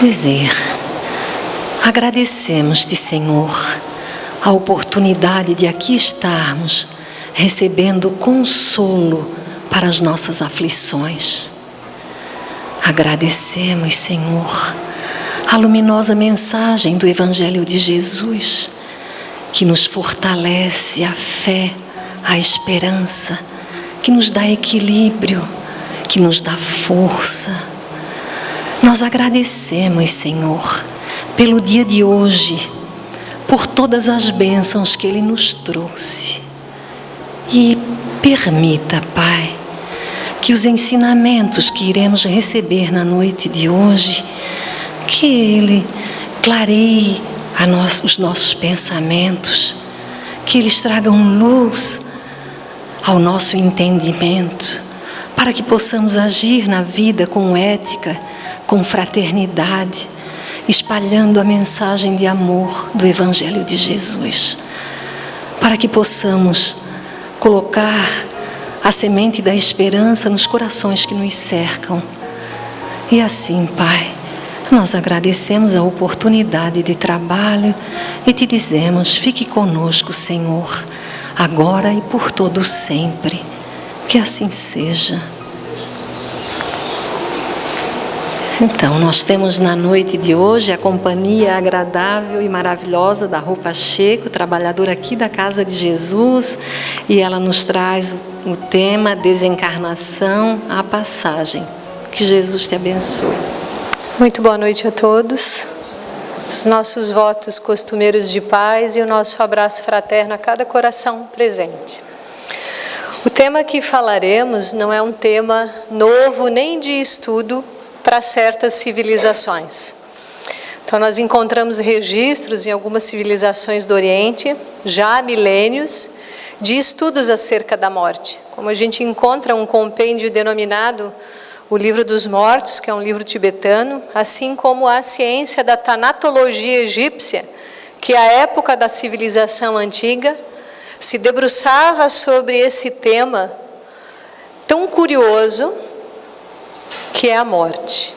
dizer: agradecemos-te, Senhor, a oportunidade de aqui estarmos recebendo consolo para as nossas aflições. Agradecemos, Senhor, a luminosa mensagem do Evangelho de Jesus, que nos fortalece a fé, a esperança, que nos dá equilíbrio, que nos dá força. Nós agradecemos, Senhor, pelo dia de hoje, por todas as bênçãos que Ele nos trouxe. E permita, Pai, que os ensinamentos que iremos receber na noite de hoje, que Ele clareie os nossos pensamentos, que eles tragam luz ao nosso entendimento, para que possamos agir na vida com ética, com fraternidade, espalhando a mensagem de amor do Evangelho de Jesus, para que possamos colocar a semente da esperança nos corações que nos cercam. E assim, Pai, nós agradecemos a oportunidade de trabalho e te dizemos: fique conosco, Senhor, agora e por todo sempre. Que assim seja. Então, nós temos na noite de hoje a companhia agradável e maravilhosa da Rô Pacheco, trabalhadora aqui da Casa de Jesus, e ela nos traz o tema desencarnação, a passagem. Que Jesus te abençoe. Muito boa noite a todos. Os nossos votos costumeiros de paz e o nosso abraço fraterno a cada coração presente. O tema que falaremos não é um tema novo nem de estudo para certas civilizações. Então nós encontramos registros em algumas civilizações do Oriente, já há milênios, de estudos acerca da morte. Como a gente encontra um compêndio denominado o Livro dos Mortos, que é um livro tibetano, assim como a ciência da tanatologia egípcia, que à época da civilização antiga se debruçava sobre esse tema tão curioso que é a morte.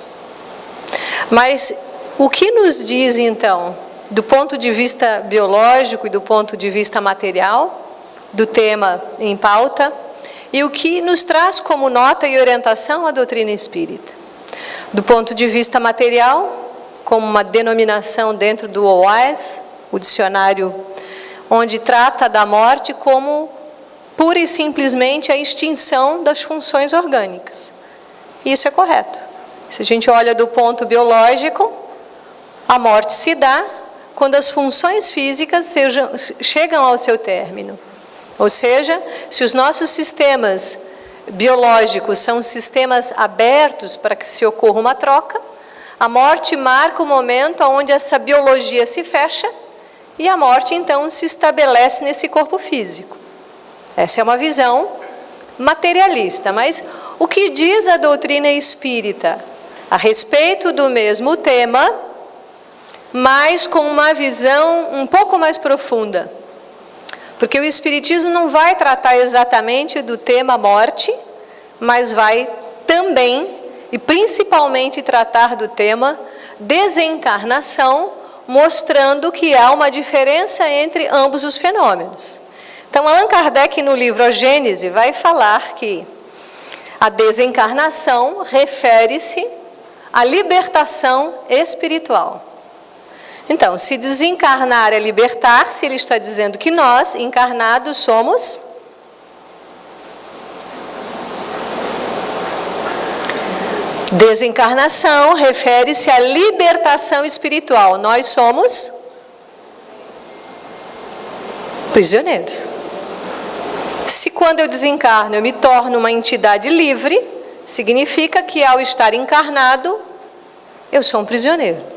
Mas o que nos diz então, do ponto de vista biológico e do ponto de vista material, do tema em pauta, e o que nos traz como nota e orientação a doutrina espírita? Do ponto de vista material, como uma denominação dentro do OAS, o dicionário, onde trata da morte como pura e simplesmente a extinção das funções orgânicas. Isso é correto. Se a gente olha do ponto biológico, a morte se dá quando as funções físicas chegam ao seu término. Ou seja, se os nossos sistemas biológicos são sistemas abertos para que se ocorra uma troca, a morte marca o momento onde essa biologia se fecha e a morte então se estabelece nesse corpo físico. Essa é uma visão materialista, mas o que diz a doutrina espírita a respeito do mesmo tema, mas com uma visão um pouco mais profunda? Porque o Espiritismo não vai tratar exatamente do tema morte, mas vai também e principalmente tratar do tema desencarnação, mostrando que há uma diferença entre ambos os fenômenos. Então, Allan Kardec, no livro A Gênese, vai falar que a desencarnação refere-se à libertação espiritual. Então, se desencarnar é libertar-se, ele está dizendo que nós, encarnados, somos desencarnação, refere-se à libertação espiritual. Nós somos prisioneiros. Se quando eu desencarno eu me torno uma entidade livre, significa que ao estar encarnado, eu sou um prisioneiro.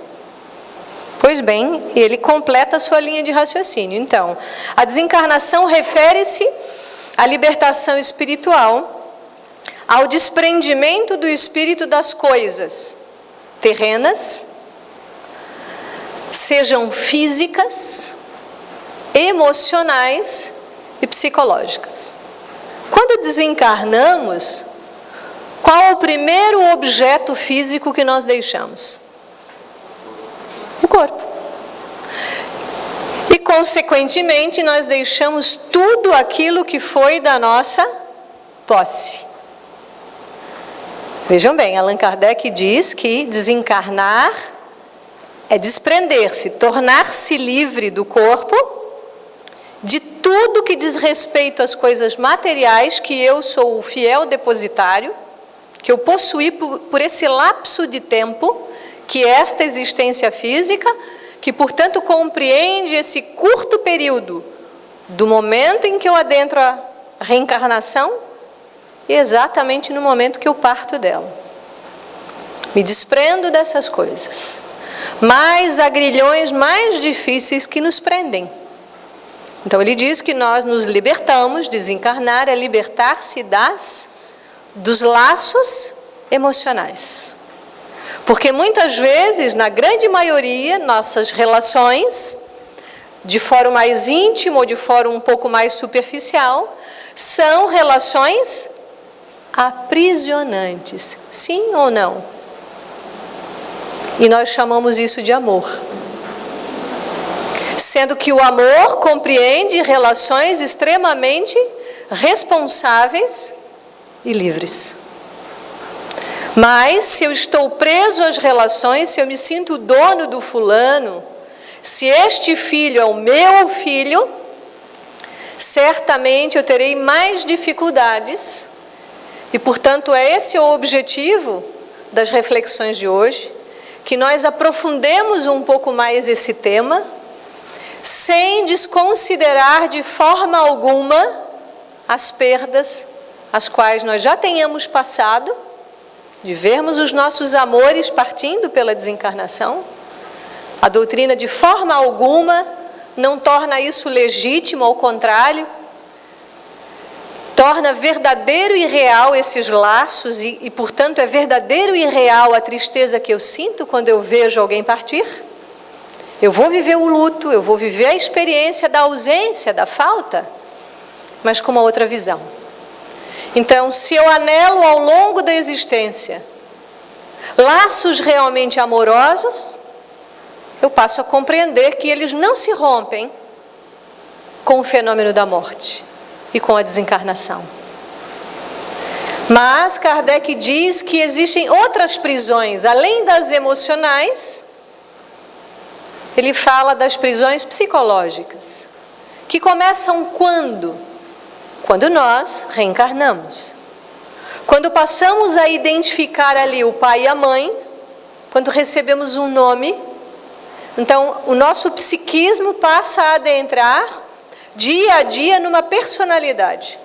Pois bem, ele completa a sua linha de raciocínio. Então, a desencarnação refere-se à libertação espiritual, ao desprendimento do espírito das coisas terrenas, sejam físicas, emocionais e psicológicas. Quando desencarnamos, qual é o primeiro objeto físico que nós deixamos? o corpo. E, consequentemente, nós deixamos tudo aquilo que foi da nossa posse. Vejam bem, Allan Kardec diz que desencarnar é desprender-se, tornar-se livre do corpo, de tudo que diz respeito às coisas materiais que eu sou o fiel depositário, que eu possuí por esse lapso de tempo, que é esta existência física, que, portanto, compreende esse curto período do momento em que eu adentro a reencarnação e exatamente no momento que eu parto dela. Me desprendo dessas coisas. Mas há grilhões mais difíceis que nos prendem. Então ele diz que nós nos libertamos, desencarnar é libertar-se dos laços emocionais. Porque muitas vezes, na grande maioria, nossas relações, de fórum mais íntimo ou de fórum um pouco mais superficial, são relações aprisionantes. Sim ou não? E nós chamamos isso de amor. Sendo que o amor compreende relações extremamente responsáveis e livres. Mas se eu estou preso às relações, se eu me sinto dono do fulano, se este filho é o meu filho, certamente eu terei mais dificuldades. E, portanto, é esse o objetivo das reflexões de hoje, que nós aprofundemos um pouco mais esse tema, sem desconsiderar de forma alguma as perdas as quais nós já tenhamos passado, de vermos os nossos amores partindo pela desencarnação. A doutrina de forma alguma não torna isso legítimo, ao contrário, torna verdadeiro e real esses laços e, portanto, é verdadeiro e real a tristeza que eu sinto quando eu vejo alguém partir. Eu vou viver o luto, eu vou viver a experiência da ausência, da falta, mas com uma outra visão. Então, se eu anelo ao longo da existência laços realmente amorosos, eu passo a compreender que eles não se rompem com o fenômeno da morte e com a desencarnação. Mas Kardec diz que existem outras prisões, além das emocionais. Ele fala das prisões psicológicas, que começam quando? Quando nós reencarnamos. Quando passamos a identificar ali o pai e a mãe, quando recebemos um nome, então o nosso psiquismo passa a adentrar dia a dia numa personalidade.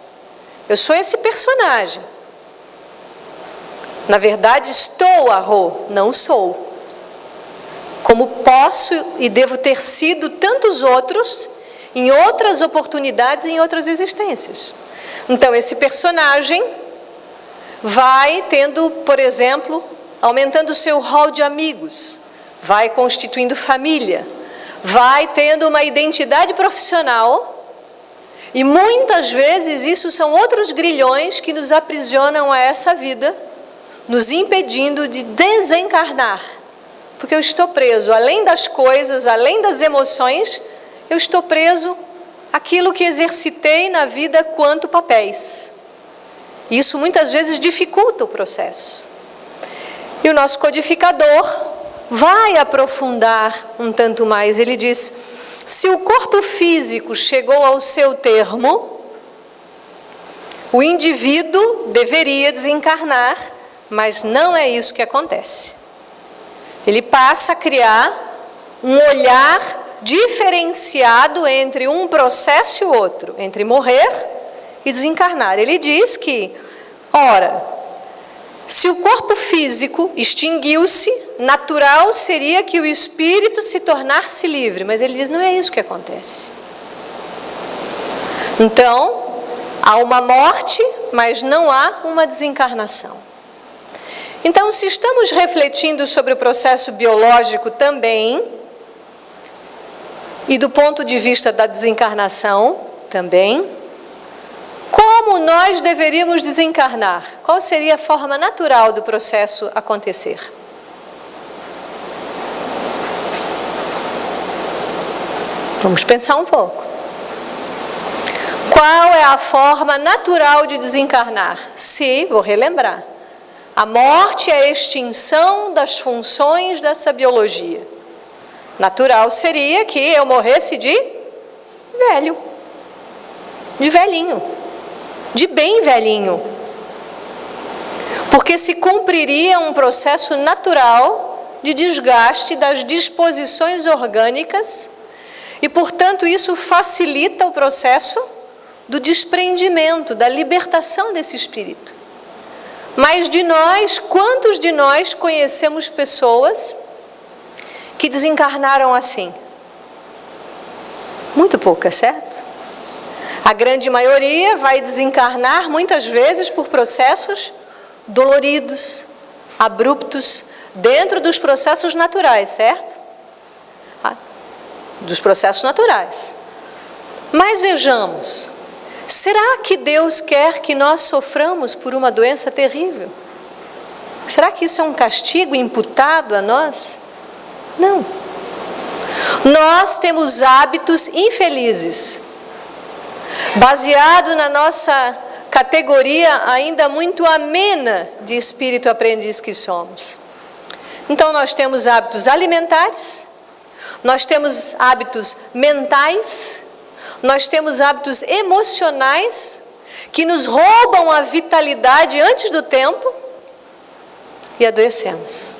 Eu sou esse personagem. Na verdade, estou a Rô, não sou. Como posso e devo ter sido tantos outros, em outras oportunidades, em outras existências. Então, esse personagem vai tendo, por exemplo, aumentando o seu rol de amigos, vai constituindo família, vai tendo uma identidade profissional, e muitas vezes isso são outros grilhões que nos aprisionam a essa vida, nos impedindo de desencarnar. Porque eu estou preso, além das coisas, além das emoções, eu estou preso àquilo que exercitei na vida quanto papéis. E isso muitas vezes dificulta o processo. E o nosso codificador vai aprofundar um tanto mais. Ele diz: se o corpo físico chegou ao seu termo, o indivíduo deveria desencarnar, mas não é isso que acontece. Ele passa a criar um olhar diferenciado entre um processo e o outro, entre morrer e desencarnar. Ele diz que, ora, se o corpo físico extinguiu-se, natural seria que o espírito se tornasse livre. Mas ele diz, não é isso que acontece. Então, há uma morte, mas não há uma desencarnação. Então, se estamos refletindo sobre o processo biológico também, e do ponto de vista da desencarnação também, como nós deveríamos desencarnar? Qual seria a forma natural do processo acontecer? Vamos pensar um pouco. Qual é a forma natural de desencarnar? Vou relembrar, a morte é a extinção das funções dessa biologia. Natural seria que eu morresse de velho, de velhinho, de bem velhinho. Porque se cumpriria um processo natural de desgaste das disposições orgânicas e, portanto, isso facilita o processo do desprendimento, da libertação desse espírito. Mas de nós, quantos de nós conhecemos pessoas que desencarnaram assim? Muito poucas, certo? A grande maioria vai desencarnar muitas vezes por processos doloridos, abruptos, dentro dos processos naturais, certo? Dos processos naturais. Mas vejamos, será que Deus quer que nós soframos por uma doença terrível? Será que isso é um castigo imputado a nós? Não. Nós temos hábitos infelizes, baseado na nossa categoria ainda muito amena de espírito aprendiz que somos. Então nós temos hábitos alimentares, nós temos hábitos mentais, nós temos hábitos emocionais que nos roubam a vitalidade antes do tempo e adoecemos.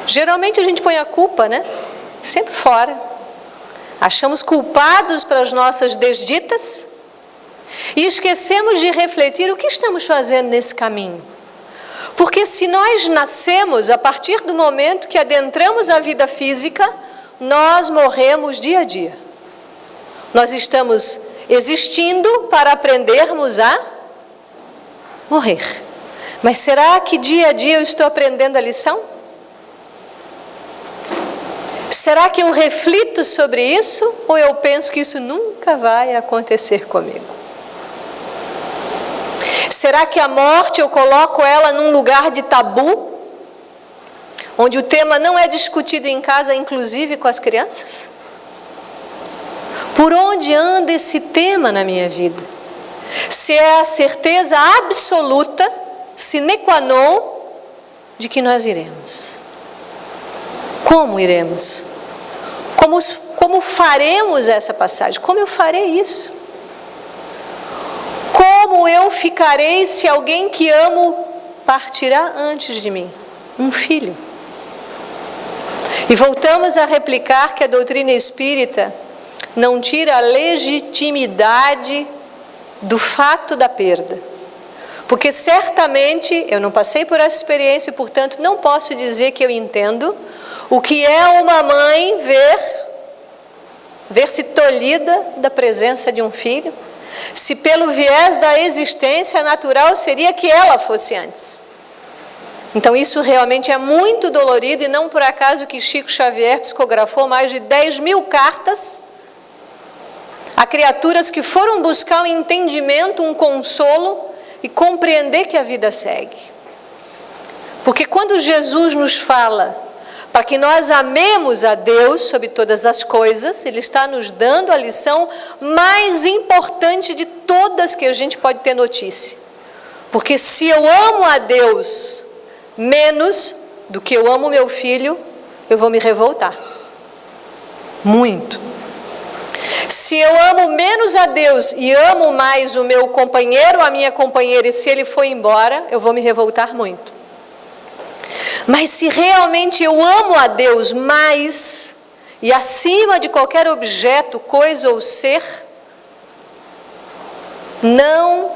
Geralmente a gente põe a culpa, sempre fora. Achamos culpados pelas nossas desditas e esquecemos de refletir o que estamos fazendo nesse caminho. Porque se nós nascemos a partir do momento que adentramos a vida física, nós morremos dia a dia. Nós estamos existindo para aprendermos a morrer. Mas será que dia a dia eu estou aprendendo a lição? Será que eu reflito sobre isso ou eu penso que isso nunca vai acontecer comigo? Será que a morte eu coloco ela num lugar de tabu, onde o tema não é discutido em casa, inclusive com as crianças? Por onde anda esse tema na minha vida? Se é a certeza absoluta, sine qua non, de que nós iremos. Como iremos? Como faremos essa passagem? Como eu farei isso? Como eu ficarei se alguém que amo partirá antes de mim? Um filho. E voltamos a replicar que a doutrina espírita não tira a legitimidade do fato da perda. Porque certamente eu não passei por essa experiência e, portanto, não posso dizer que eu entendo o que é uma mãe ver-se tolhida da presença de um filho, se pelo viés da existência natural seria que ela fosse antes. Então isso realmente é muito dolorido e não por acaso que Chico Xavier psicografou mais de 10.000 cartas a criaturas que foram buscar um entendimento, um consolo e compreender que a vida segue. Porque quando Jesus nos fala para que nós amemos a Deus sobre todas as coisas, Ele está nos dando a lição mais importante de todas que a gente pode ter notícia. Porque se eu amo a Deus menos do que eu amo meu filho, eu vou me revoltar. Muito. Se eu amo menos a Deus e amo mais o meu companheiro, a minha companheira, e se ele for embora, eu vou me revoltar muito. Mas se realmente eu amo a Deus mais e acima de qualquer objeto, coisa ou ser, não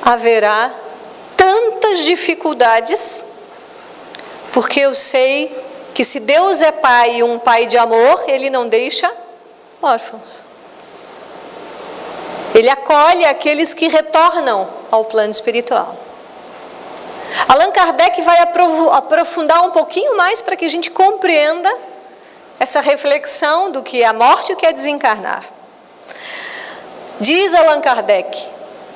haverá tantas dificuldades, porque eu sei que se Deus é pai e um pai de amor, Ele não deixa órfãos. Ele acolhe aqueles que retornam ao plano espiritual. Allan Kardec vai aprofundar um pouquinho mais para que a gente compreenda essa reflexão do que é a morte e o que é desencarnar. Diz Allan Kardec: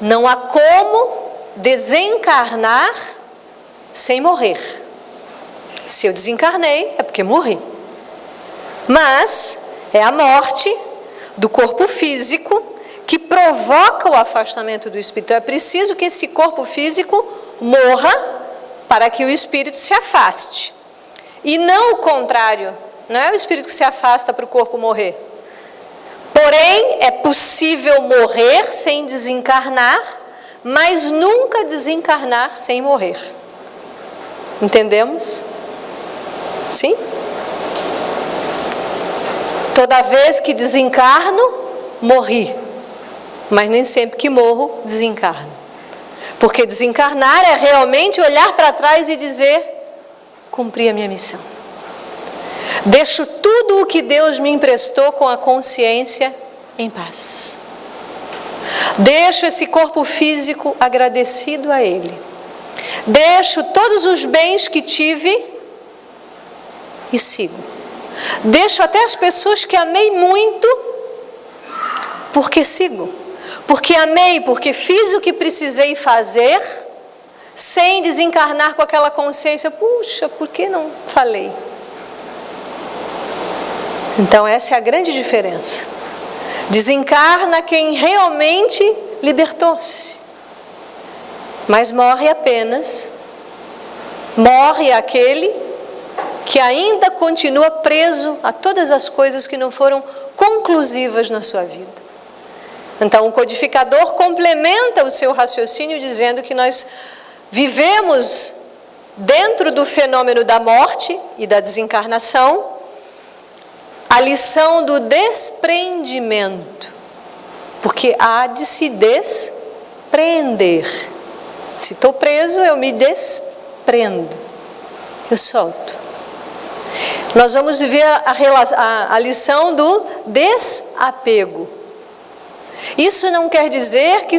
não há como desencarnar sem morrer. Se eu desencarnei, é porque morri. Mas é a morte do corpo físico que provoca o afastamento do espírito. É preciso que esse corpo físico morra para que o espírito se afaste. E não o contrário, não é o espírito que se afasta para o corpo morrer. Porém, é possível morrer sem desencarnar, mas nunca desencarnar sem morrer. Entendemos? Sim? Toda vez que desencarno, morri. Mas nem sempre que morro, desencarno. Porque desencarnar é realmente olhar para trás e dizer: cumpri a minha missão. Deixo tudo o que Deus me emprestou com a consciência em paz. Deixo esse corpo físico agradecido a Ele. Deixo todos os bens que tive e sigo. Deixo até as pessoas que amei muito, porque sigo. Porque amei, porque fiz o que precisei fazer, sem desencarnar com aquela consciência: puxa, por que não falei? Então essa é a grande diferença. Desencarna quem realmente libertou-se, mas morre apenas, morre aquele que ainda continua preso a todas as coisas que não foram conclusivas na sua vida. Então o codificador complementa o seu raciocínio dizendo que nós vivemos dentro do fenômeno da morte e da desencarnação a lição do desprendimento, porque há de se desprender. Se estou preso, eu me desprendo, eu solto. Nós vamos viver a lição do desapego. Isso não quer dizer que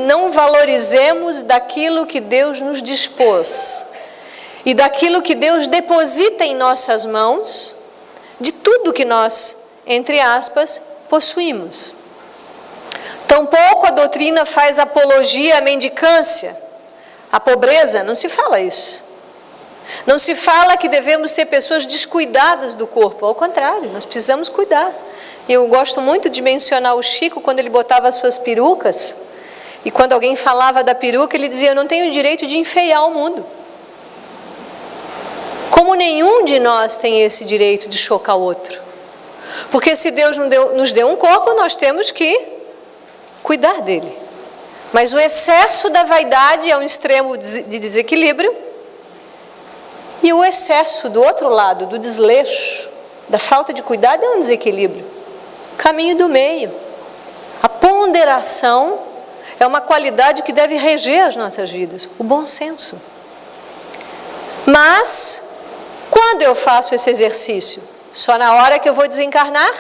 não valorizemos daquilo que Deus nos dispôs e daquilo que Deus deposita em nossas mãos, de tudo que nós, entre aspas, possuímos. Tampouco a doutrina faz apologia à mendicância, à pobreza, não se fala isso. Não se fala que devemos ser pessoas descuidadas do corpo, ao contrário, nós precisamos cuidar. Eu gosto muito de mencionar o Chico quando ele botava as suas perucas, e quando alguém falava da peruca, ele dizia: eu não tenho o direito de enfeiar o mundo. Como nenhum de nós tem esse direito de chocar o outro. Porque se Deus nos deu um corpo, nós temos que cuidar dele. Mas o excesso da vaidade é um extremo de desequilíbrio, e o excesso do outro lado, do desleixo, da falta de cuidado, é um desequilíbrio. Caminho do meio. A ponderação é uma qualidade que deve reger as nossas vidas, o bom senso. Mas quando eu faço esse exercício? Só na hora que eu vou desencarnar?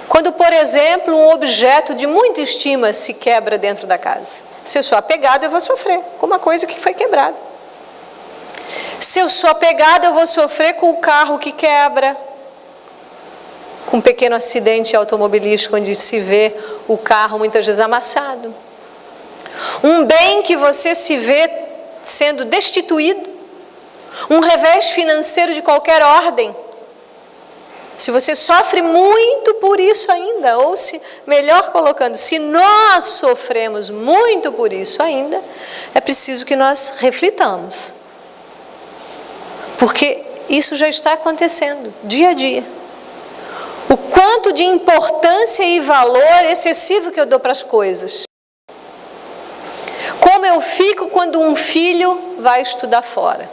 Quando, por exemplo, um objeto de muita estima se quebra dentro da casa. Se eu sou apegado, eu vou sofrer com uma coisa que foi quebrada. Se eu sou apegado, eu vou sofrer com o carro que quebra, com um pequeno acidente automobilístico onde se vê o carro muitas vezes amassado. Um bem que você se vê sendo destituído, um revés financeiro de qualquer ordem. Se você sofre muito por isso ainda, ou se, melhor colocando, se nós sofremos muito por isso ainda, é preciso que nós reflitamos. Porque isso já está acontecendo, dia a dia. O quanto de importância e valor excessivo que eu dou para as coisas. Como eu fico quando um filho vai estudar fora.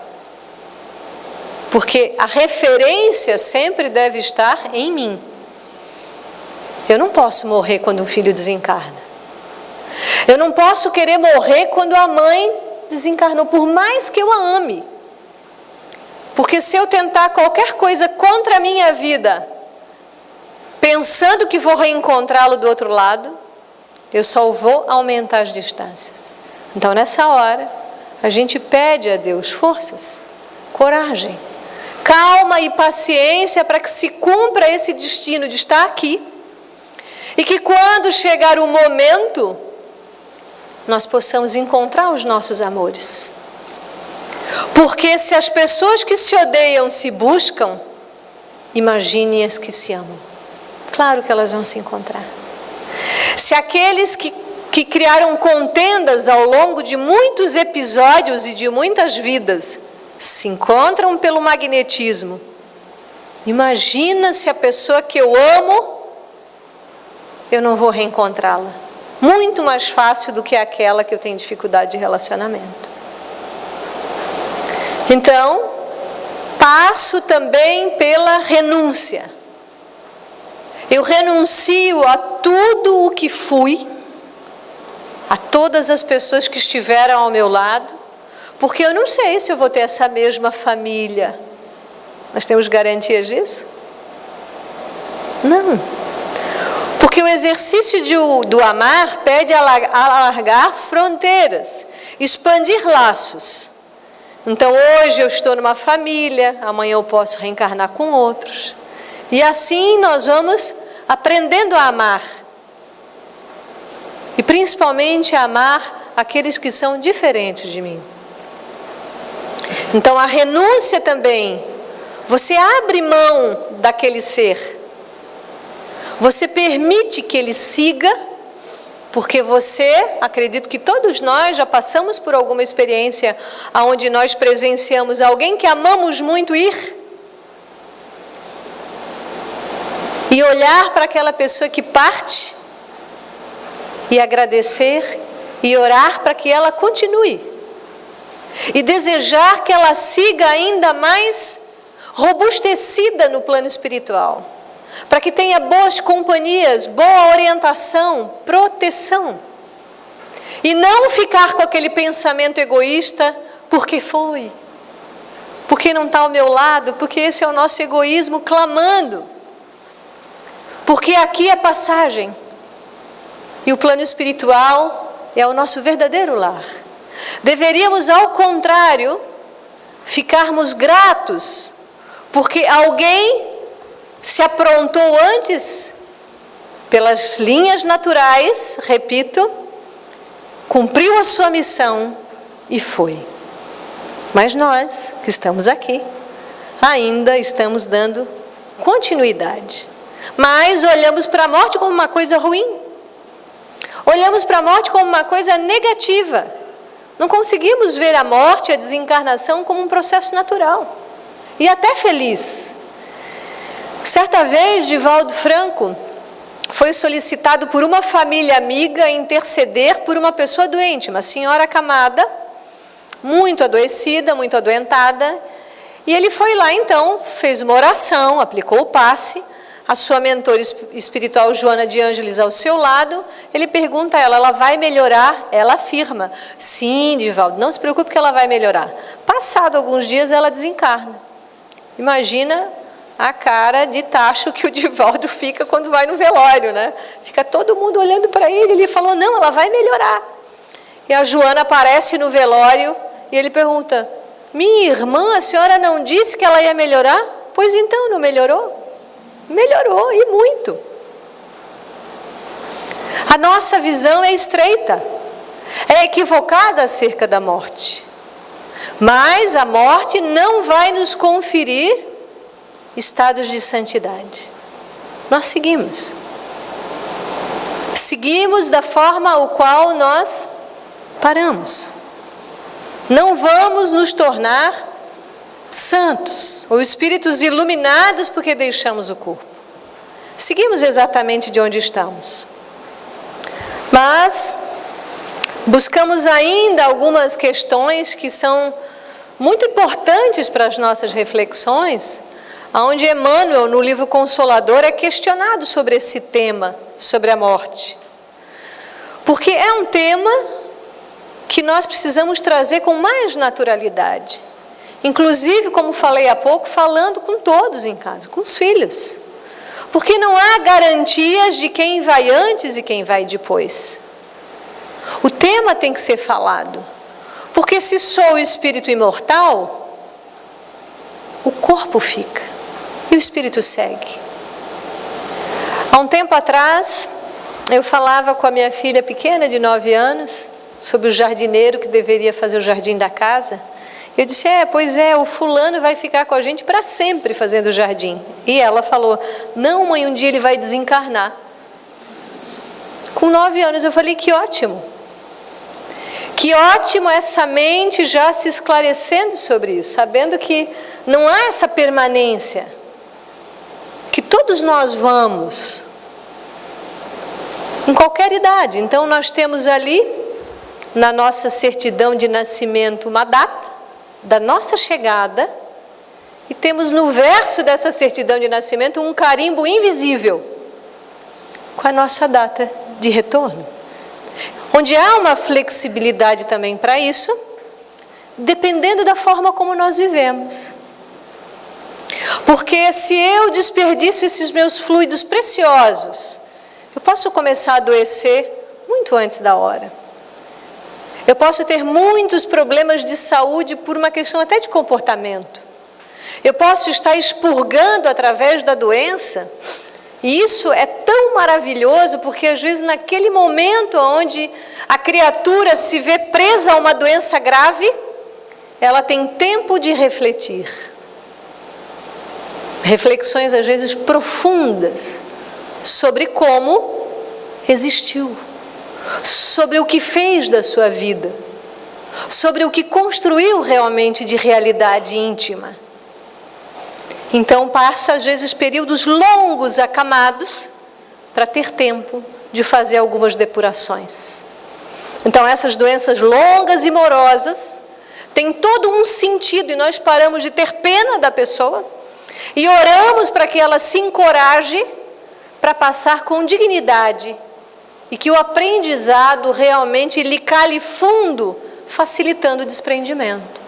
Porque a referência sempre deve estar em mim. Eu não posso morrer quando um filho desencarna. Eu não posso querer morrer quando a mãe desencarnou, por mais que eu a ame. Porque se eu tentar qualquer coisa contra a minha vida, pensando que vou reencontrá-lo do outro lado, eu só vou aumentar as distâncias. Então, nessa hora, a gente pede a Deus forças, coragem, calma e paciência para que se cumpra esse destino de estar aqui. E que quando chegar o momento, nós possamos encontrar os nossos amores. Porque se as pessoas que se odeiam se buscam, imagine as que se amam. Claro que elas vão se encontrar. Se aqueles que criaram contendas ao longo de muitos episódios e de muitas vidas se encontram pelo magnetismo, imagina se a pessoa que eu amo, eu não vou reencontrá-la. Muito mais fácil do que aquela que eu tenho dificuldade de relacionamento. Então, passo também pela renúncia. Eu renuncio a tudo o que fui, a todas as pessoas que estiveram ao meu lado, porque eu não sei se eu vou ter essa mesma família. Nós temos garantias disso? Não. Porque o exercício do amar pede alargar fronteiras, expandir laços. Então hoje eu estou numa família, amanhã eu posso reencarnar com outros. E assim nós vamos aprendendo a amar. E principalmente a amar aqueles que são diferentes de mim. Então a renúncia também, você abre mão daquele ser. Você permite que ele siga, porque você, acredito que todos nós já passamos por alguma experiência onde nós presenciamos alguém que amamos muito ir e olhar para aquela pessoa que parte e agradecer e orar para que ela continue e desejar que ela siga ainda mais robustecida no plano espiritual, para que tenha boas companhias, boa orientação, proteção, e não ficar com aquele pensamento egoísta, porque foi, porque não está ao meu lado, porque esse é o nosso egoísmo clamando, porque aqui é passagem, e o plano espiritual é o nosso verdadeiro lar. Deveríamos, ao contrário, ficarmos gratos, porque alguém se aprontou antes, pelas linhas naturais, repito, cumpriu a sua missão e foi. Mas nós, que estamos aqui, ainda estamos dando continuidade. Mas olhamos para a morte como uma coisa ruim. Olhamos para a morte como uma coisa negativa. Não conseguimos ver a morte, a desencarnação, como um processo natural. E até feliz. Certa vez, Divaldo Franco foi solicitado por uma família amiga a interceder por uma pessoa doente, uma senhora acamada, muito adoecida, muito adoentada, e ele foi lá então, fez uma oração, aplicou o passe, a sua mentora espiritual Joana de Ângeles ao seu lado, ele pergunta a ela vai melhorar? Ela afirma, sim, Divaldo, não se preocupe que ela vai melhorar. Passado alguns dias ela desencarna. Imagina a cara de tacho que o Divaldo fica quando vai no velório, né? Fica todo mundo olhando para ele, ele falou, não, ela vai melhorar. E a Joana aparece no velório e ele pergunta, minha irmã, a senhora não disse que ela ia melhorar? Pois então, não melhorou? Melhorou, e muito. A nossa visão é estreita, é equivocada acerca da morte. Mas a morte não vai nos conferir estados de santidade. Nós seguimos. Seguimos da forma ao qual nós paramos. Não vamos nos tornar santos ou espíritos iluminados porque deixamos o corpo. Seguimos exatamente de onde estamos. Mas buscamos ainda algumas questões que são muito importantes para as nossas reflexões, onde Emmanuel, no livro Consolador, é questionado sobre esse tema, sobre a morte. Porque é um tema que nós precisamos trazer com mais naturalidade. Inclusive, como falei há pouco, falando com todos em casa, com os filhos. Porque não há garantias de quem vai antes e quem vai depois. O tema tem que ser falado. Porque se sou o espírito imortal, o corpo fica e o espírito segue. Há um tempo atrás, eu falava com a minha filha pequena de 9 anos sobre o jardineiro que deveria fazer o jardim da casa. Eu disse, pois é, o fulano vai ficar com a gente para sempre fazendo jardim. E ela falou, não, mãe, um dia ele vai desencarnar. Com 9 anos eu falei, que ótimo. Que ótimo essa mente já se esclarecendo sobre isso, sabendo que não há essa permanência, que todos nós vamos, em qualquer idade. Então nós temos ali, na nossa certidão de nascimento, uma data da nossa chegada, e temos no verso dessa certidão de nascimento um carimbo invisível com a nossa data de retorno, onde há uma flexibilidade também para isso, dependendo da forma como nós vivemos. Porque se eu desperdiço esses meus fluidos preciosos, eu posso começar a adoecer muito antes da hora. Eu posso ter muitos problemas de saúde por uma questão até de comportamento. Eu posso estar expurgando através da doença. E isso é tão maravilhoso, porque às vezes naquele momento onde a criatura se vê presa a uma doença grave, ela tem tempo de refletir. Reflexões às vezes profundas sobre como existiu, sobre o que fez da sua vida, sobre o que construiu realmente de realidade íntima. Então passa às vezes períodos longos acamados para ter tempo de fazer algumas depurações. Então essas doenças longas e morosas têm todo um sentido, e nós paramos de ter pena da pessoa e oramos para que ela se encoraje para passar com dignidade e que o aprendizado realmente lhe cale fundo, facilitando o desprendimento.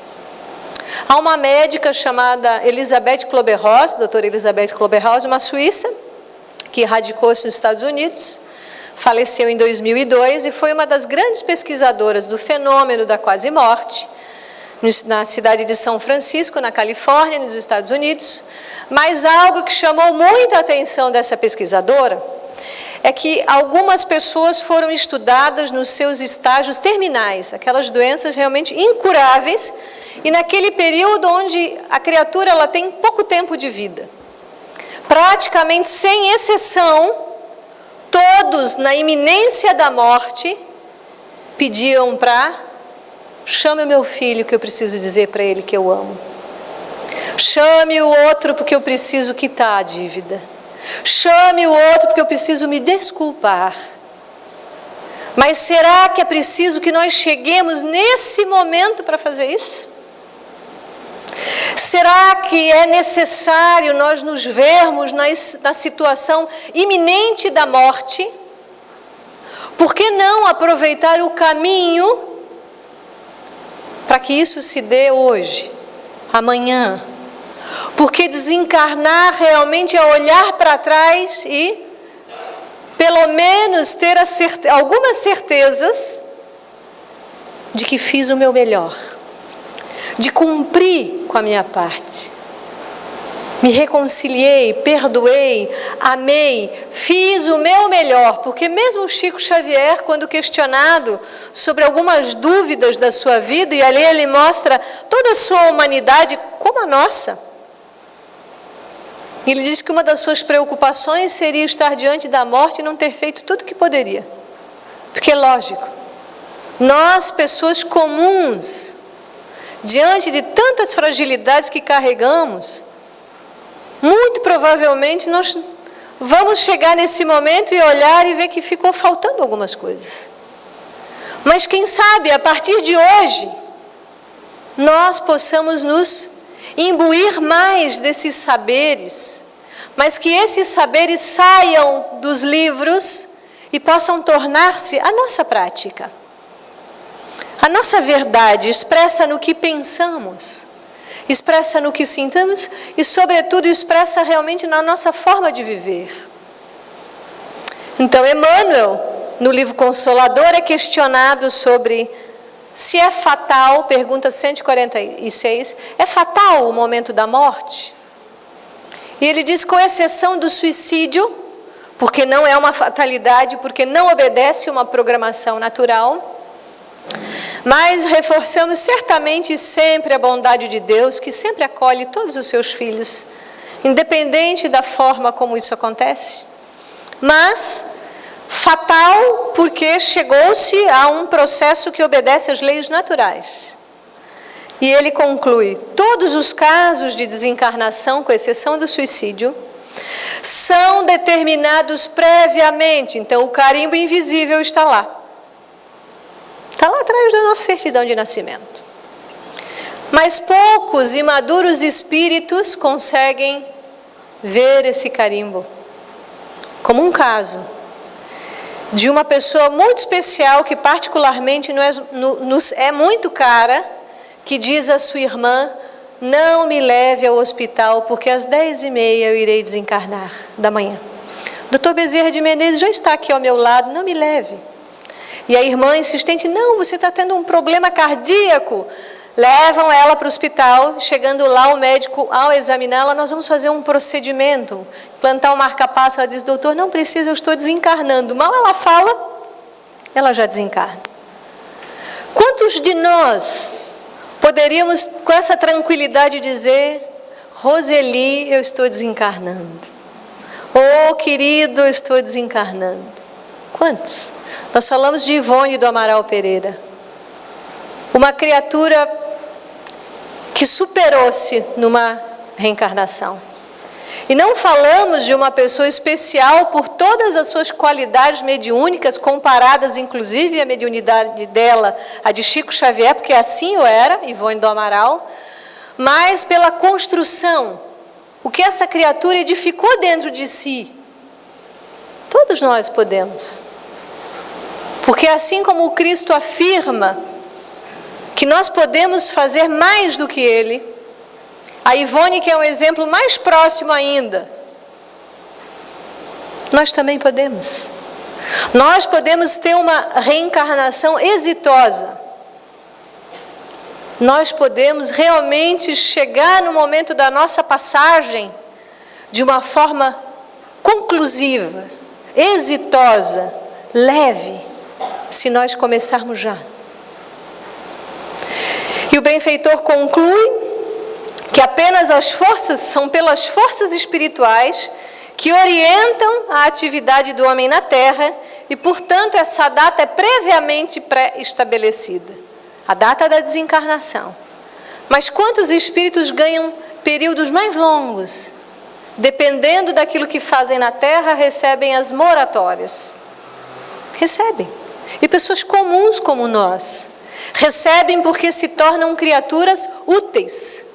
Há uma médica chamada Elisabeth Kübler-Ross, doutora Elisabeth Kübler-Ross, uma suíça, que radicou-se nos Estados Unidos, faleceu em 2002 e foi uma das grandes pesquisadoras do fenômeno da quase-morte, na cidade de São Francisco, na Califórnia, nos Estados Unidos. Mas algo que chamou muita atenção dessa pesquisadora é que algumas pessoas foram estudadas nos seus estágios terminais, aquelas doenças realmente incuráveis, e naquele período onde a criatura ela tem pouco tempo de vida. Praticamente sem exceção, todos na iminência da morte pediam para: chame o meu filho que eu preciso dizer para ele que eu amo. Chame o outro porque eu preciso quitar a dívida. Chame o outro porque eu preciso me desculpar. Mas será que é preciso que nós cheguemos nesse momento para fazer isso? Será que é necessário nós nos vermos na situação iminente da morte? Por que não aproveitar o caminho para que isso se dê hoje, amanhã? Porque desencarnar realmente é olhar para trás e, pelo menos, ter algumas certezas de que fiz o meu melhor, de cumprir com a minha parte. Me reconciliei, perdoei, amei, fiz o meu melhor, porque mesmo Chico Xavier, quando questionado sobre algumas dúvidas da sua vida, e ali ele mostra toda a sua humanidade como a nossa, ele diz que uma das suas preocupações seria estar diante da morte e não ter feito tudo o que poderia. Porque é lógico, nós, pessoas comuns, diante de tantas fragilidades que carregamos, muito provavelmente nós vamos chegar nesse momento e olhar e ver que ficou faltando algumas coisas. Mas quem sabe, a partir de hoje, nós possamos nos imbuir mais desses saberes, mas que esses saberes saiam dos livros e possam tornar-se a nossa prática. A nossa verdade expressa no que pensamos, expressa no que sintamos e, sobretudo, expressa realmente na nossa forma de viver. Então, Emmanuel, no livro Consolador, é questionado sobre se é fatal, pergunta 146, é fatal o momento da morte? E ele diz, com exceção do suicídio, porque não é uma fatalidade, porque não obedece uma programação natural, Mas reforçamos certamente sempre a bondade de Deus, que sempre acolhe todos os seus filhos, independente da forma como isso acontece. Mas fatal porque chegou-se a um processo que obedece às leis naturais. E ele conclui: todos os casos de desencarnação, com exceção do suicídio, são determinados previamente. Então o carimbo invisível está lá. Está lá atrás da nossa certidão de nascimento. Mas poucos e maduros espíritos conseguem ver esse carimbo. Como um caso de uma pessoa muito especial, que particularmente nos é muito cara, que diz à sua irmã: não me leve ao hospital, porque às 10h30 eu irei desencarnar da manhã. Dr. Bezerra de Menezes já está aqui ao meu lado, não me leve. E a irmã insistente: não, você está tendo um problema cardíaco. Levam ela para o hospital. Chegando lá, o médico, ao examiná-la: nós vamos fazer um procedimento, plantar um marca-passo. Ela diz: doutor, não precisa, eu estou desencarnando. Mal ela fala, ela já desencarna. Quantos de nós poderíamos, com essa tranquilidade, dizer: Roseli, eu estou desencarnando. Oh, querido, eu estou desencarnando. Quantos? Nós falamos de Ivone do Amaral Pereira, uma criatura que superou-se numa reencarnação. E não falamos de uma pessoa especial por todas as suas qualidades mediúnicas, comparadas inclusive a mediunidade dela, a de Chico Xavier, porque assim o era, Ivone do Amaral, mas pela construção, o que essa criatura edificou dentro de si. Todos nós podemos. Porque assim como o Cristo afirma que nós podemos fazer mais do que Ele, a Ivone, que é um exemplo mais próximo ainda, nós também podemos. Nós podemos ter uma reencarnação exitosa. Nós podemos realmente chegar no momento da nossa passagem de uma forma conclusiva, exitosa, leve, se nós começarmos já. E o benfeitor conclui que apenas são pelas forças espirituais que orientam a atividade do homem na Terra e, portanto, essa data é previamente pré-estabelecida, a data da desencarnação. Mas quantos espíritos ganham períodos mais longos? Dependendo daquilo que fazem na Terra, recebem as moratórias. Recebem. E pessoas comuns como nós recebem porque se tornam criaturas úteis.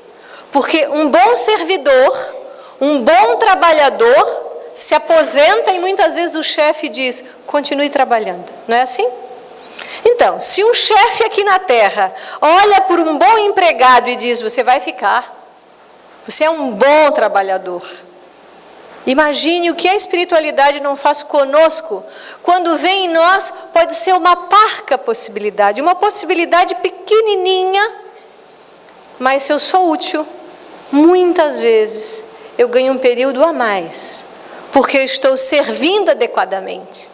Porque um bom servidor, um bom trabalhador, se aposenta e muitas vezes o chefe diz: continue trabalhando. Não é assim? Então, se um chefe aqui na Terra olha por um bom empregado e diz: você vai ficar, você é um bom trabalhador. Imagine o que a espiritualidade não faz conosco. Quando vem em nós, pode ser uma parca possibilidade, uma possibilidade pequenininha, mas se eu sou útil, muitas vezes eu ganho um período a mais, porque eu estou servindo adequadamente.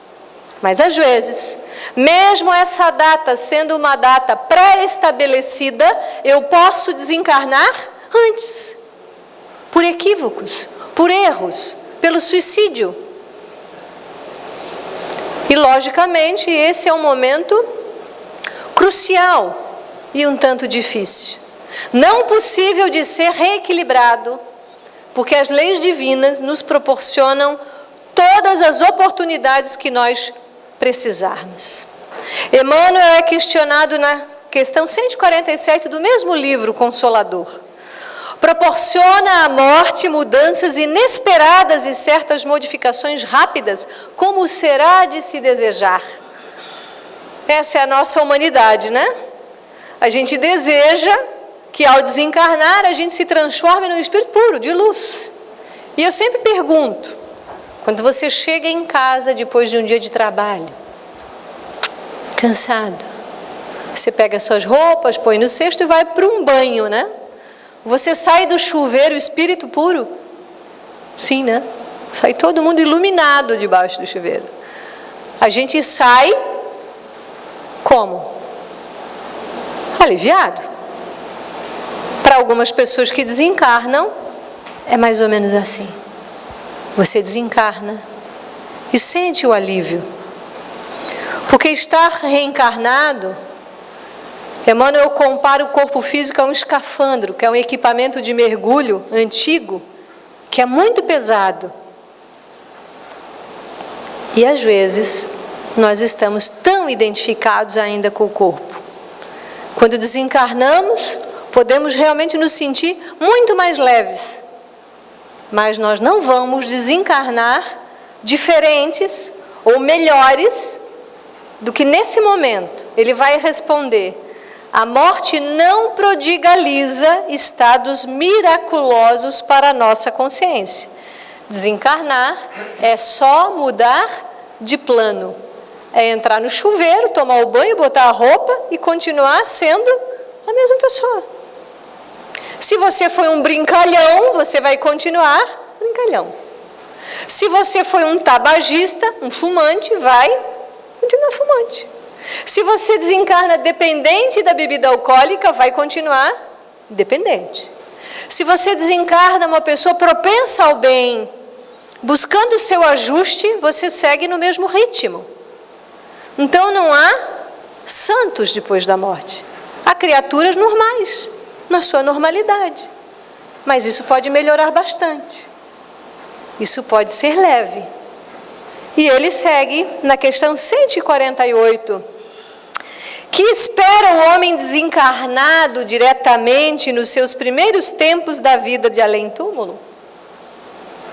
Mas às vezes, mesmo essa data sendo uma data pré-estabelecida, eu posso desencarnar antes, por equívocos, por erros, pelo suicídio. E logicamente esse é um momento crucial e um tanto difícil. Não possível de ser reequilibrado, porque as leis divinas nos proporcionam todas as oportunidades que nós precisarmos. Emmanuel é questionado na questão 147 do mesmo livro Consolador. Proporciona à morte mudanças inesperadas e certas modificações rápidas, como será de se desejar. Essa é a nossa humanidade, né? A gente deseja que ao desencarnar a gente se transforme num espírito puro, de luz. E eu sempre pergunto, quando você chega em casa depois de um dia de trabalho, cansado, você pega suas roupas, põe no cesto e vai para um banho, né? Você sai do chuveiro espírito puro? Sim, né? Sai todo mundo iluminado debaixo do chuveiro. A gente sai como? aliviado. Para algumas pessoas que desencarnam, é mais ou menos assim. Você desencarna e sente o alívio. Porque estar reencarnado, Emmanuel compara o corpo físico a um escafandro, que é um equipamento de mergulho antigo, que é muito pesado. E às vezes, nós estamos tão identificados ainda com o corpo. Quando desencarnamos, podemos realmente nos sentir muito mais leves. Mas nós não vamos desencarnar diferentes ou melhores do que nesse momento. Ele vai responder: a morte não prodigaliza estados miraculosos para a nossa consciência. Desencarnar é só mudar de plano. É entrar no chuveiro, tomar o banho, botar a roupa e continuar sendo a mesma pessoa. Se você foi um brincalhão, você vai continuar brincalhão. Se você foi um tabagista, um fumante, vai continuar fumante. Se você desencarna dependente da bebida alcoólica, vai continuar dependente. Se você desencarna uma pessoa propensa ao bem, buscando o seu ajuste, você segue no mesmo ritmo. Então não há santos depois da morte. Há criaturas normais, na sua normalidade. Mas isso pode melhorar bastante. Isso pode ser leve. E ele segue na questão 148. Que espera o homem desencarnado diretamente nos seus primeiros tempos da vida de além-túmulo?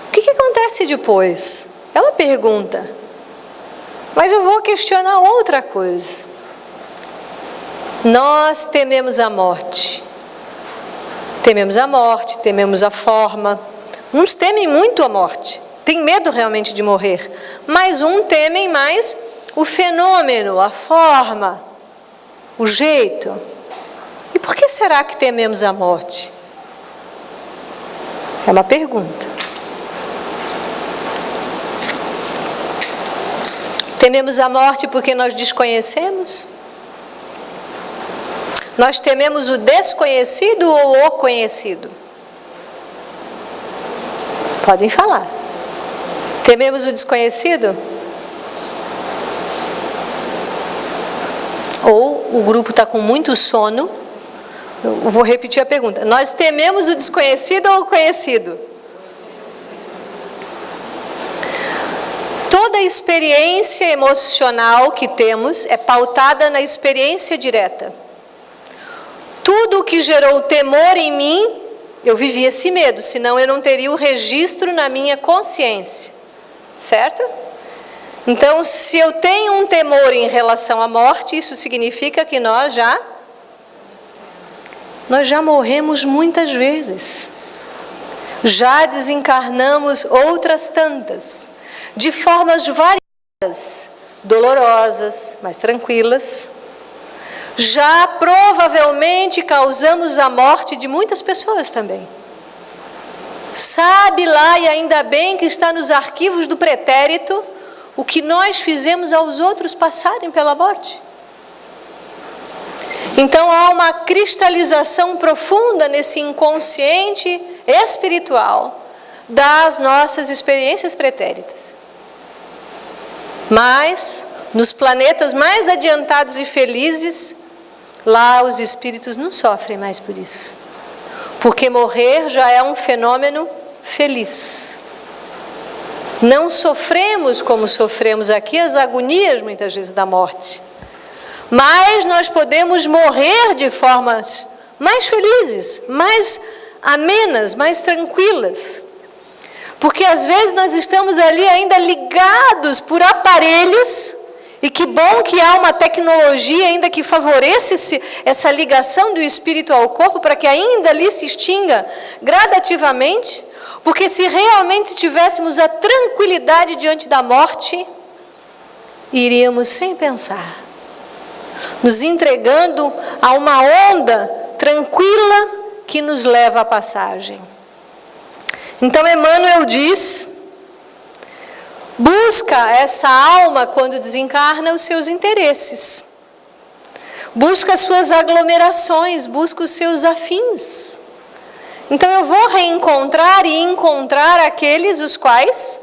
O que acontece depois? É uma pergunta. Mas eu vou questionar outra coisa. Nós tememos a morte. Tememos a morte, tememos a forma. Uns temem muito a morte. Tem medo realmente de morrer. Mas uns temem mais o fenômeno, a forma, o jeito. E por que será que tememos a morte? É uma pergunta. Tememos a morte porque nós desconhecemos? Nós tememos o desconhecido ou o conhecido? Podem falar. Tememos o desconhecido? Ou o grupo está com muito sono? Eu vou repetir a pergunta. Nós tememos o desconhecido ou o conhecido? Toda experiência emocional que temos é pautada na experiência direta. Tudo o que gerou temor em mim, eu vivi esse medo, senão eu não teria o registro na minha consciência. Certo? Então, se eu tenho um temor em relação à morte, isso significa que nós já morremos muitas vezes. Já desencarnamos outras tantas. De formas variadas, dolorosas, mas tranquilas. Já provavelmente causamos a morte de muitas pessoas também. Sabe lá, e ainda bem que está nos arquivos do pretérito, o que nós fizemos aos outros passarem pela morte. Então há uma cristalização profunda nesse inconsciente espiritual das nossas experiências pretéritas. Mas, nos planetas mais adiantados e felizes, lá os espíritos não sofrem mais por isso. Porque morrer já é um fenômeno feliz. Não sofremos como sofremos aqui as agonias, muitas vezes, da morte. Mas nós podemos morrer de formas mais felizes, mais amenas, mais tranquilas. Porque às vezes nós estamos ali ainda ligados por aparelhos, e que bom que há uma tecnologia ainda que favorece essa ligação do espírito ao corpo, para que ainda ali se extinga gradativamente, porque se realmente tivéssemos a tranquilidade diante da morte, iríamos sem pensar, nos entregando a uma onda tranquila que nos leva à passagem. Então Emmanuel diz: busca essa alma, quando desencarna, os seus interesses. busca as suas aglomerações, busca os seus afins. Então eu vou reencontrar e encontrar aqueles os quais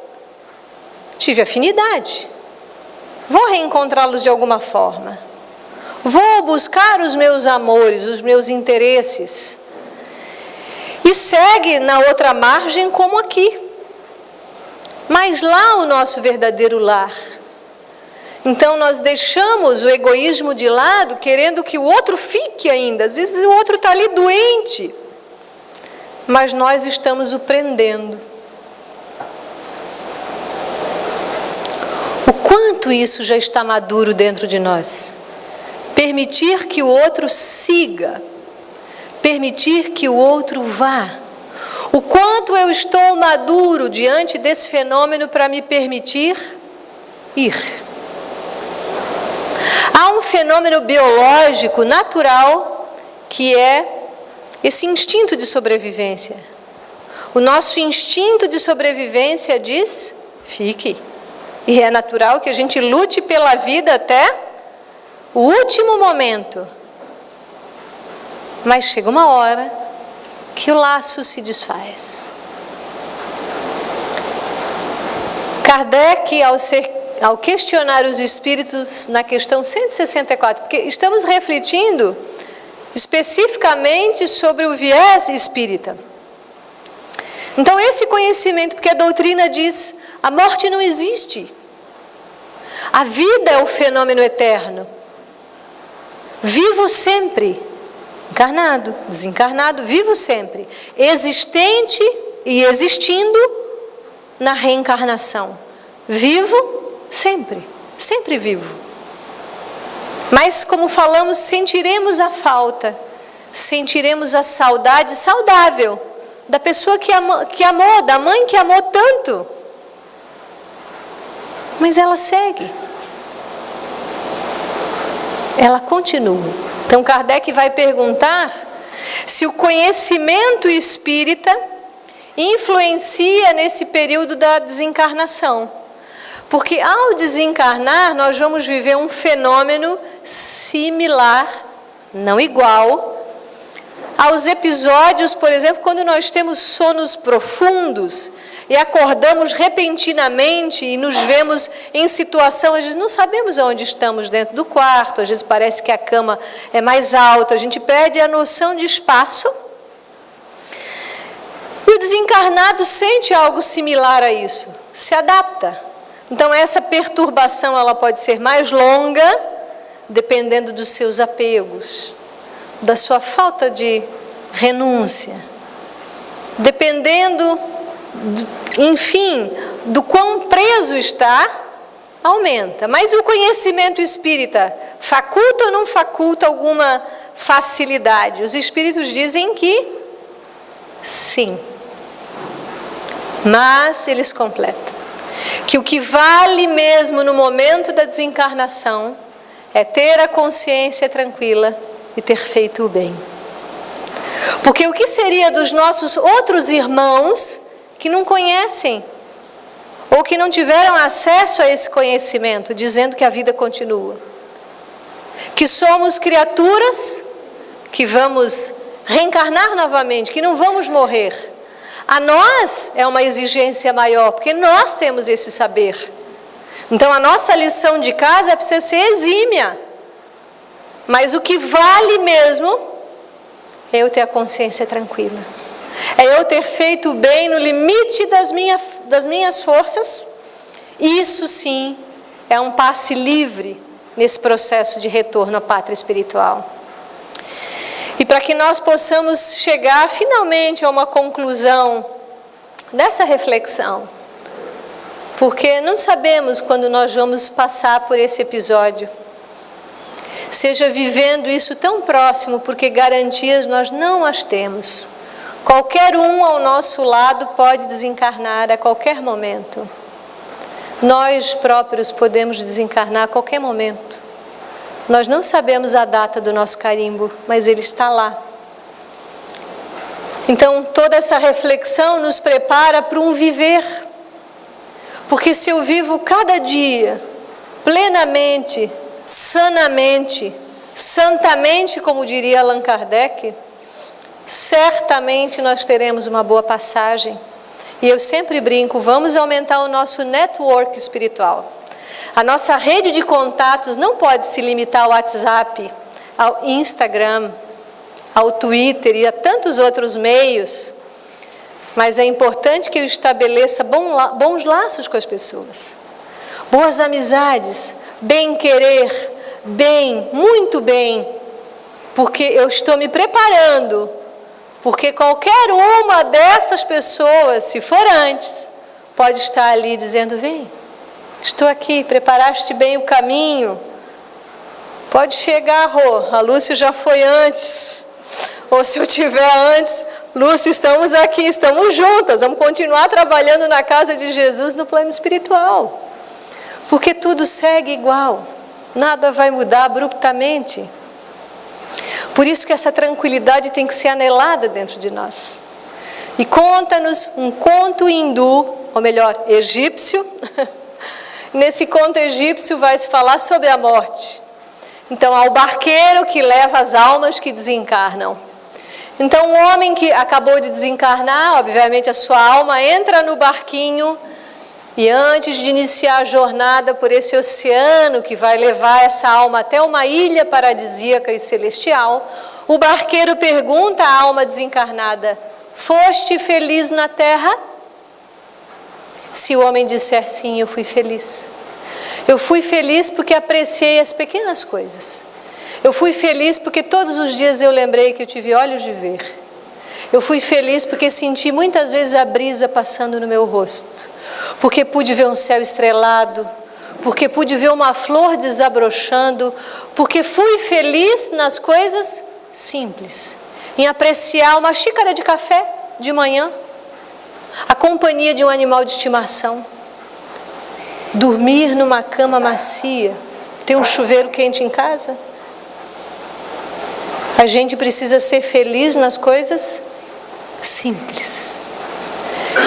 tive afinidade. Vou reencontrá-los de alguma forma. Vou buscar os meus amores, os meus interesses. E segue na outra margem como aqui. Mas lá o nosso verdadeiro lar. Então nós deixamos o egoísmo de lado, querendo que o outro fique ainda. Às vezes o outro está ali doente. Mas nós estamos o prendendo. O quanto isso já está maduro dentro de nós? Permitir que o outro siga, permitir que o outro vá. O quanto eu estou maduro diante desse fenômeno para me permitir ir. Há um fenômeno biológico, natural, que é esse instinto de sobrevivência. O nosso instinto de sobrevivência diz, fique. E é natural que a gente lute pela vida até o último momento. Mas chega uma hora que o laço se desfaz. Kardec, ao questionar os espíritos na questão 164, porque estamos refletindo especificamente sobre o viés espírita. Então esse conhecimento, porque a doutrina diz, a morte não existe. A vida é o fenômeno eterno. Vivo sempre. Encarnado, desencarnado, vivo sempre. Existente e existindo na reencarnação. Vivo sempre. Sempre vivo. Mas, como falamos, sentiremos a falta, sentiremos a saudade saudável da pessoa que amou, da mãe que amou tanto. Mas ela segue. Ela continua. Então, Kardec vai perguntar se o conhecimento espírita influencia nesse período da desencarnação. Porque ao desencarnar, nós vamos viver um fenômeno similar, não igual, aos episódios, por exemplo, quando nós temos sonos profundos e acordamos repentinamente e nos vemos em situação, às vezes não sabemos onde estamos dentro do quarto, às vezes parece que a cama é mais alta, a gente perde a noção de espaço. E o desencarnado sente algo similar a isso, se adapta. Então essa perturbação ela pode ser mais longa, dependendo dos seus apegos, da sua falta de renúncia, dependendo, enfim, do quão preso está, aumenta. Mas o conhecimento espírita faculta ou não faculta alguma facilidade? Os espíritos dizem que sim, mas eles completam. Que o que vale mesmo no momento da desencarnação é ter a consciência tranquila e ter feito o bem. Porque o que seria dos nossos outros irmãos que não conhecem ou que não tiveram acesso a esse conhecimento, dizendo que a vida continua? Que somos criaturas que vamos reencarnar novamente, que não vamos morrer. A nós é uma exigência maior, porque nós temos esse saber. Então a nossa lição de casa precisa ser exímia. Mas o que vale mesmo é eu ter a consciência tranquila. É eu ter feito o bem no limite das minhas forças. Isso sim é um passe livre nesse processo de retorno à pátria espiritual. E para que nós possamos chegar finalmente a uma conclusão dessa reflexão, porque não sabemos quando nós vamos passar por esse episódio, seja vivendo isso tão próximo, porque garantias nós não as temos. Qualquer um ao nosso lado pode desencarnar a qualquer momento. Nós próprios podemos desencarnar a qualquer momento. Nós não sabemos a data do nosso carimbo, mas ele está lá. Então, toda essa reflexão nos prepara para um viver. Porque se eu vivo cada dia, plenamente, sanamente, santamente, como diria Allan Kardec, certamente nós teremos uma boa passagem. E eu sempre brinco, vamos aumentar o nosso network espiritual. A nossa rede de contatos não pode se limitar ao WhatsApp, ao Instagram, ao Twitter e a tantos outros meios, mas é importante que eu estabeleça bons laços com as pessoas, boas amizades, bem-querer, bem, muito bem, porque eu estou me preparando, porque qualquer uma dessas pessoas, se for antes, pode estar ali dizendo, vem, estou aqui, preparaste bem o caminho, pode chegar, Rô, a Lúcia já foi antes, ou se eu tiver antes, Lúcia, estamos aqui, estamos juntas, vamos continuar trabalhando na casa de Jesus no plano espiritual, porque tudo segue igual, nada vai mudar abruptamente. Por isso que essa tranquilidade tem que ser anelada dentro de nós. E conta-nos um conto hindu, ou melhor, egípcio. Nesse conto egípcio vai se falar sobre a morte. Então, há o barqueiro que leva as almas que desencarnam. Então, um homem que acabou de desencarnar, obviamente a sua alma entra no barquinho e antes de iniciar a jornada por esse oceano que vai levar essa alma até uma ilha paradisíaca e celestial, o barqueiro pergunta à alma desencarnada, foste feliz na terra? Se o homem disser sim, eu fui feliz. Eu fui feliz porque apreciei as pequenas coisas. Eu fui feliz porque todos os dias eu lembrei que eu tive olhos de ver. Eu fui feliz porque senti muitas vezes a brisa passando no meu rosto. Porque pude ver um céu estrelado. Porque pude ver uma flor desabrochando. Porque fui feliz nas coisas simples. Em apreciar uma xícara de café de manhã. A companhia de um animal de estimação. Dormir numa cama macia. Ter um chuveiro quente em casa. A gente precisa ser feliz nas coisas simples.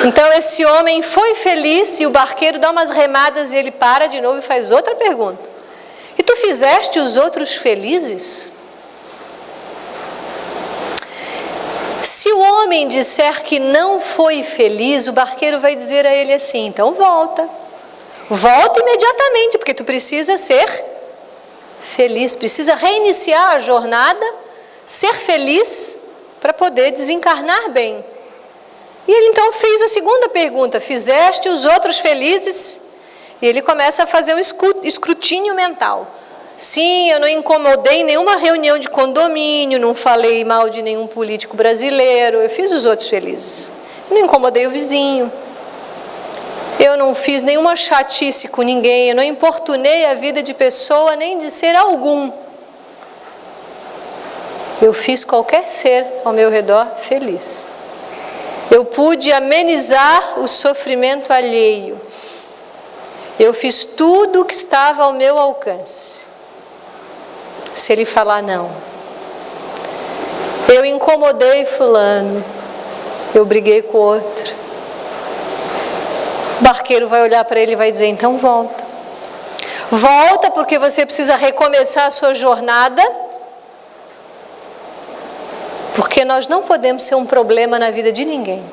Então esse homem foi feliz e o barqueiro dá umas remadas e ele para de novo e faz outra pergunta. E tu fizeste os outros felizes? Se o homem disser que não foi feliz, o barqueiro vai dizer a ele assim, então volta. Volta imediatamente, porque tu precisa ser feliz, precisa reiniciar a jornada, ser feliz para poder desencarnar bem. E ele então fez a segunda pergunta, fizeste os outros felizes? E ele começa a fazer um escrutínio mental. Sim, eu não incomodei nenhuma reunião de condomínio, não falei mal de nenhum político brasileiro, eu fiz os outros felizes. Eu não incomodei o vizinho, eu não fiz nenhuma chatice com ninguém, eu não importunei a vida de pessoa nem de ser algum. Eu fiz qualquer ser ao meu redor feliz. Eu pude amenizar o sofrimento alheio. Eu fiz tudo o que estava ao meu alcance. Se ele falar não, eu incomodei fulano, eu briguei com o outro, o barqueiro vai olhar para ele e vai dizer, então volta. Volta porque você precisa recomeçar a sua jornada, porque nós não podemos ser um problema na vida de ninguém.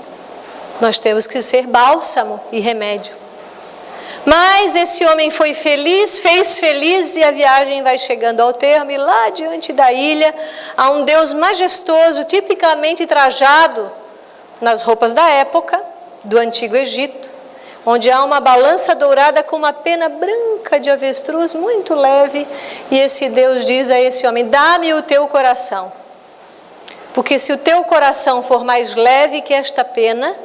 Nós temos que ser bálsamo e remédio. Mas esse homem foi feliz, fez feliz e a viagem vai chegando ao termo. E lá diante da ilha há um Deus majestoso, tipicamente trajado nas roupas da época, do Antigo Egito, onde há uma balança dourada com uma pena branca de avestruz muito leve. E esse Deus diz a esse homem, dá-me o teu coração. Porque se o teu coração for mais leve que esta pena,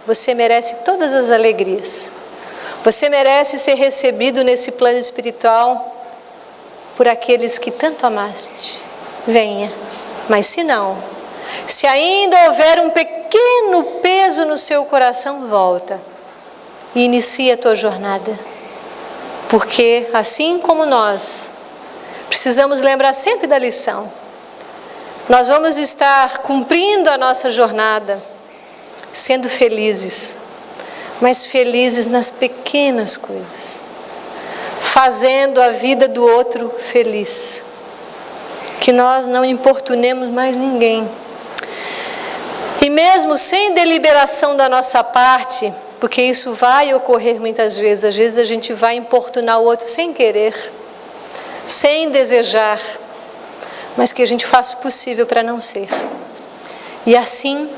você merece todas as alegrias. Você merece ser recebido nesse plano espiritual por aqueles que tanto amaste. Venha. Mas se não, se ainda houver um pequeno peso no seu coração, volta e inicia a tua jornada. Porque assim como nós, precisamos lembrar sempre da lição. Nós vamos estar cumprindo a nossa jornada, sendo felizes, mas felizes nas pequenas coisas, fazendo a vida do outro feliz. que nós não importunemos mais ninguém. E mesmo sem deliberação da nossa parte, porque isso vai ocorrer muitas vezes, às vezes a gente vai importunar o outro sem querer, sem desejar, mas que a gente faça o possível para não ser. E assim,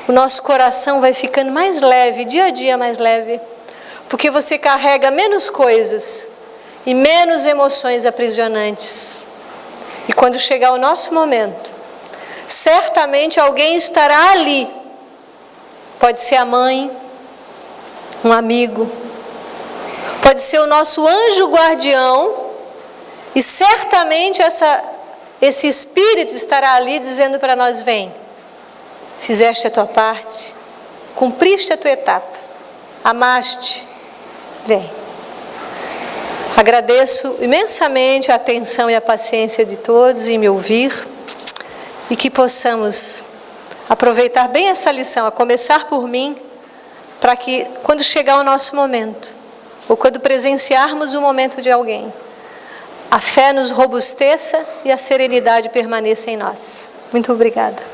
o nosso coração vai ficando mais leve, dia a dia mais leve, porque você carrega menos coisas e menos emoções aprisionantes. E quando chegar o nosso momento, certamente alguém estará ali. Pode ser a mãe, um amigo, pode ser o nosso anjo guardião, e certamente esse espírito estará ali dizendo para nós: vem, fizeste a tua parte, cumpriste a tua etapa, amaste, vem. Agradeço imensamente a atenção e a paciência de todos em me ouvir, e que possamos aproveitar bem essa lição, a começar por mim, para que quando chegar o nosso momento, ou quando presenciarmos o momento de alguém, a fé nos robusteça e a serenidade permaneça em nós. Muito obrigada.